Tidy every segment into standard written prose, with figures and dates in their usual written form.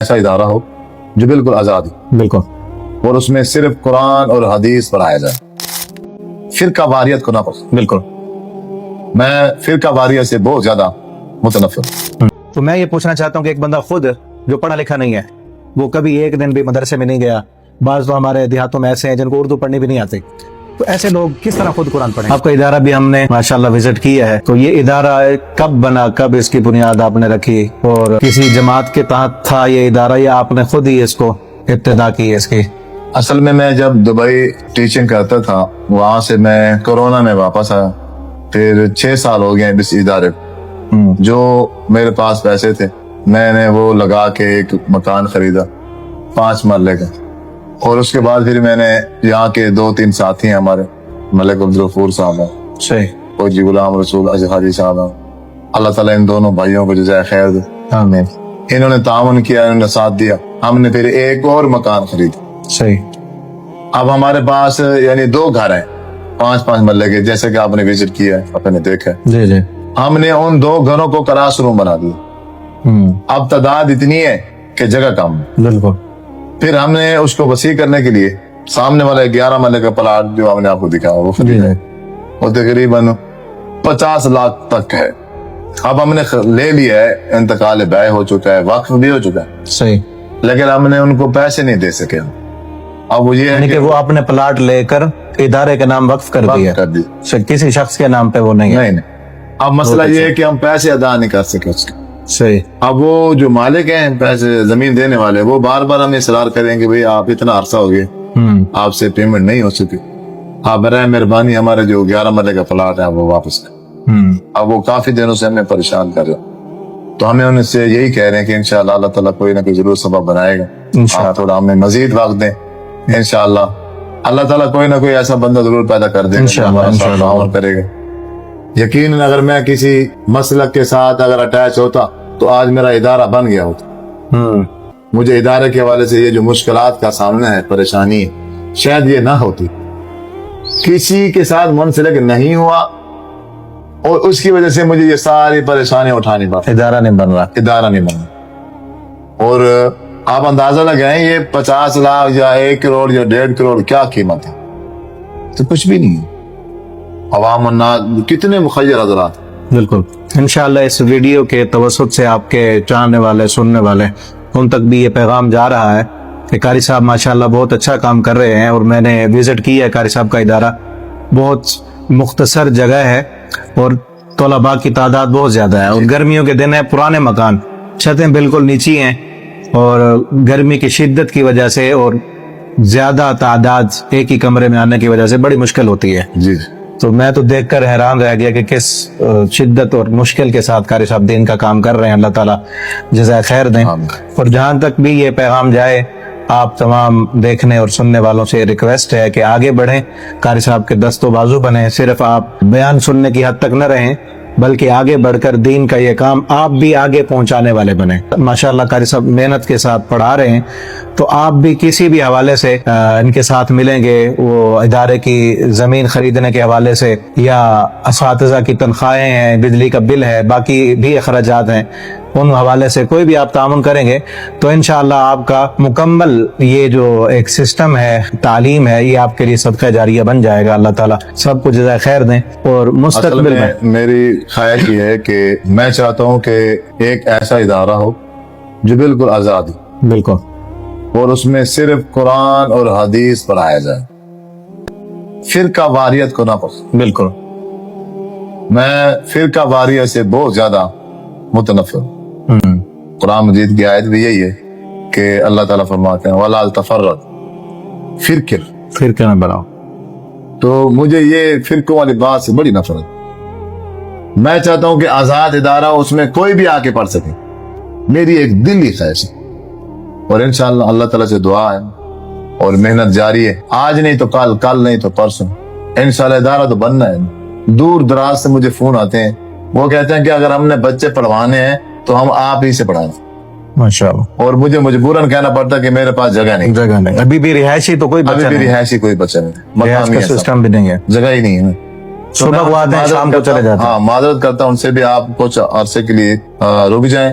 ایسا ادارہ ہو جو بالکل آزاد ہو، بالکل، اور اس میں صرف قرآن اور حدیث پڑھایا جائے، فرقہ واریت کو نہ پسند۔ بالکل۔ میں فرقہ واریت سے بہت زیادہ متنفر ہوں۔ تو میں یہ پوچھنا چاہتا ہوں کہ ایک بندہ خود جو پڑھا لکھا نہیں ہے، وہ کبھی ایک دن بھی مدرسے میں نہیں گیا، بعض تو ہمارے دیہاتوں میں ایسے ہیں جن کو اردو پڑھنی بھی نہیں آتی، تو ایسے لوگ کس طرح خود قرآن پڑھیں؟ آپ کا ادارہ بھی ہم نے ماشاءاللہ وزٹ کیا ہے، تو یہ ادارہ کب بنا، کب اس کی بنیاد آپ نے رکھی، اور کسی جماعت کے تحت تھا یہ ادارہ یا آپ نے خود ہی اس کو ابتدا کی ہے اس کی؟ اصل میں جب دبئی ٹیچنگ کرتا تھا، وہاں سے میں کورونا میں واپس آیا، پھر 6 سال ہو گئے اس ادارے کو۔ جو میرے پاس پیسے تھے میں نے وہ لگا کے ایک مکان خریدا 5 مرلے کا، اور اس کے بعد پھر میں نے یہاں کے 2-3 ساتھی ہیں ہمارے، ملک عبدالغفور صاحب ہیں، صحیح، فوجی غلام رسول حاجی صاحب ہیں، اللہ تعالیٰ ان دونوں بھائیوں کو جزائے خیر دے، آمین، انہوں نے تعاون کیا، انہوں نے ساتھ دیا، ہم نے پھر ایک اور مکان خریدا۔ صحیح۔ اب ہمارے پاس یعنی 2 گھر ہیں 5-5 مرلے کے، جیسے کہ آپ نے وزٹ کیا ہے، آپ نے دیکھا ہے۔ جی جی۔ ہم نے ان 2 گھروں کو کلاس روم بنا دیا۔ اب تعداد اتنی ہے کہ جگہ کم ہے۔ بالکل۔ پھر ہم نے اس کو وسیع کرنے کے لیے سامنے والا 11 مرلے کا پلاٹ جو ہم نے آپ کو دکھا وہ خریدا ہے، وہ تقریباً 50 لاکھ تک ہے۔ اب ہم نے لے لیا ہے، انتقال بیع ہو چکا ہے، وقف بھی ہو چکا ہے، صحیح، لیکن ہم نے ان کو پیسے نہیں دے سکے۔ اب وہ یہ ہے کہ وہ اپنے پلاٹ لے کر ادارے کے نام وقف کر دیا، کر دی، کسی شخص کے نام پہ وہ نہیں ہے۔ نہیں۔ اب مسئلہ یہ ہے کہ ہم پیسے ادا نہیں کر سکے اس کے۔ صحیح۔ اب وہ جو مالک ہیں پیسے زمین دینے والے، وہ بار بار ہمیں اصرار کریں گے بھئی آپ اتنا عرصہ ہو گیا آپ سے پیمنٹ نہیں ہو سکی، آپ برائے مہربانی ہمارے جو 11 مرلے کا پلاٹ ہے وہ واپس کریں۔ اب وہ کافی دنوں سے ہمیں پریشان کر رہے، تو ہمیں ان سے یہی کہہ رہے ہیں کہ انشاءاللہ اللہ تعالیٰ کوئی نہ کوئی ضرور سبب بنائے گا، آپ تھوڑا ہمیں مزید وقت دیں، انشاءاللہ اللہ تعالیٰ کوئی نہ کوئی ایسا بندہ ضرور پیدا کر دے گا، ہمارا ساتھ تعاون کرے گا۔ یقیناً اگر میں کسی مسلک کے ساتھ اگر اٹیچ ہوتا تو آج میرا ادارہ بن گیا ہوتا۔ مجھے ادارے کے حوالے سے یہ جو مشکلات کا سامنا ہے، پریشانی ہے، شاید یہ نہ ہوتی۔ کسی کے ساتھ منسلک نہیں ہوا اور اس کی وجہ سے مجھے یہ ساری پریشانی اٹھانی پڑی، ادارہ نہیں بن رہا، ادارہ نہیں بنا۔ اور آپ اندازہ لگائیں یہ 50 لاکھ یا 1 کروڑ یا 1.5 کروڑ کیا قیمت ہے؟ تو کچھ بھی نہیں ہے۔ عوام الناس کتنے مخیر حضرات۔ بالکل۔ انشاءاللہ اس ویڈیو کے توسط سے آپ کے چاہنے والے، سننے والے، ان تک بھی یہ پیغام جا رہا ہے کہ قاری صاحب ماشاءاللہ بہت اچھا کام کر رہے ہیں، اور میں نے وزٹ کیا ہے قاری صاحب کا ادارہ، بہت مختصر جگہ ہے اور طلباء کی تعداد بہت زیادہ ہے، اور گرمیوں کے دن ہے، پرانے مکان، چھتیں بالکل نیچی ہیں، اور گرمی کی شدت کی وجہ سے اور زیادہ تعداد ایک ہی کمرے میں آنے کی وجہ سے بڑی مشکل ہوتی ہے۔ جی، تو میں تو دیکھ کر حیران رہ گیا کہ کس شدت اور مشکل کے ساتھ قاری صاحب دین کا کام کر رہے ہیں، اللہ تعالیٰ جزائے خیر دیں۔ اور جہاں تک بھی یہ پیغام جائے، آپ تمام دیکھنے اور سننے والوں سے ریکویسٹ ہے کہ آگے بڑھیں، قاری صاحب کے دست و بازو بنیں، صرف آپ بیان سننے کی حد تک نہ رہیں بلکہ آگے بڑھ کر دین کا یہ کام آپ بھی آگے پہنچانے والے بنیں۔ ماشاءاللہ قاری صاحب محنت کے ساتھ پڑھا رہے ہیں، تو آپ بھی کسی بھی حوالے سے ان کے ساتھ ملیں گے، وہ ادارے کی زمین خریدنے کے حوالے سے، یا اساتذہ کی تنخواہیں ہیں، بجلی کا بل ہے، باقی بھی اخراجات ہیں، ان حوالے سے کوئی بھی آپ تعاون کریں گے تو انشاءاللہ آپ کا مکمل یہ جو ایک سسٹم ہے، تعلیم ہے، یہ آپ کے لیے صدقہ جاریہ بن جائے گا۔ اللہ تعالیٰ سب کو جزائے خیر دیں۔ اور مستقبل میں میری خواہش یہ ہے کہ میں چاہتا ہوں کہ ایک ایسا ادارہ ہو جو بالکل آزاد ہو، بالکل، اور اس میں صرف قرآن اور حدیث پڑھایا جائے، فرقہ واریت کو نہ پسند۔ بالکل۔ میں فرقہ واریت سے بہت زیادہ متنفر ہوں۔ قرآن مجید کی آیت بھی یہی ہے کہ اللہ تعالیٰ فرماتے ہیں وَلَا تَفَرَّقُوا، فرقہ نہ بناؤ۔ تو مجھے یہ فرقوں والی بات سے بڑی نفرت ہے۔ میں چاہتا ہوں کہ آزاد ادارہ، اس میں کوئی بھی آ کے پڑھ سکے، میری ایک دلی خواہش ہے، اور انشاءاللہ اللہ تعالیٰ سے دعا ہے اور محنت جاری ہے، آج نہیں تو کل، کل نہیں تو پرسوں، انشاءاللہ ادارہ تو بننا ہے۔ دور دراز سے مجھے فون آتے ہیں، وہ کہتے ہیں کہ اگر ہم نے بچے پڑھوانے ہیں تو ہم آپ ہی سے پڑھائیں، ماشاءاللہ، اور مجھے مجبوراً کہنا پڑتا ہے کہ میرے پاس جگہ نہیں، ابھی بھی رہائشی تو کوئی ابھی بچہ بھی نہیں، رہائشی کوئی بچہ نہیں، رہائش مقامی کا ہے، سسٹم بھی نہیں ہے، جگہ ہی نہیں ہے۔ صبح کو آتے ہیں، شام کو چلے جاتے ہیں۔ ہاں، معذرت کرتا ہوں ان سے بھی، آپ کچھ عرصے کے لیے رک جائیں،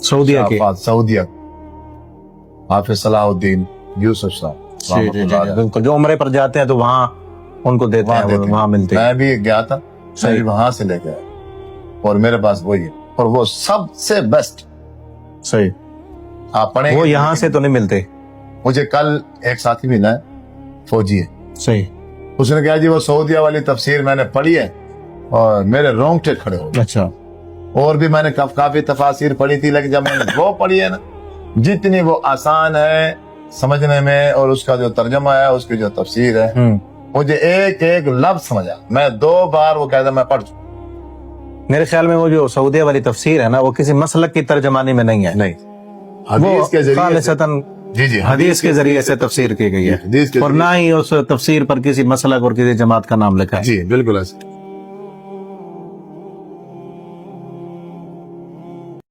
سعودیہ کے سعودیہ حافظ صلاح الدین یوسف صاحب رحمۃ اللہ علیہ۔ بالکل، جو عمرے پر جاتے ہیں تو وہاں ان کو دیتے ہیں، وہاں ملتے ہیں۔ میں بھی گیا تھا، میں بھی وہاں سے لے کے آیا اور میرے پاس وہی ہے، اور وہ سب سے بیسٹ۔ صحیح، آپ پڑھیں وہ یہاں سے تو نہیں ملتے۔ مجھے کل ایک ساتھی ملا ہے، فوجی ہے، صحیح، اس نے کہا جی وہ سعودیہ والی تفسیر میں نے پڑھی ہے اور میرے رونگٹے کھڑے ہو گئے۔ اچھا، اور بھی میں نے کافی تفاسیر پڑھی تھی، لیکن جب میں نے وہ پڑھی ہے نا، جتنی وہ آسان ہے سمجھنے میں، اور اس کا جو ترجمہ ہے، اس کی جو تفسیر ہے، مجھے ایک ایک لفظ سمجھا۔ میں 2 بار وہ کہتا میں پڑھ چکا۔ میرے خیال میں وہ جو سعودیہ والی تفسیر ہے نا، وہ کسی مسلک کی ترجمانی میں نہیں ہے، نہیں، حدیث کے ذریعے سے، خالصتاً جی حدیث کے ذریعے سے تفسیر کی گئی ہے، حدیث کے اور نہ ہی اس تفسیر پر کسی مسلک اور کسی جماعت کا نام لکھا ہے۔ جی بالکل ایسے۔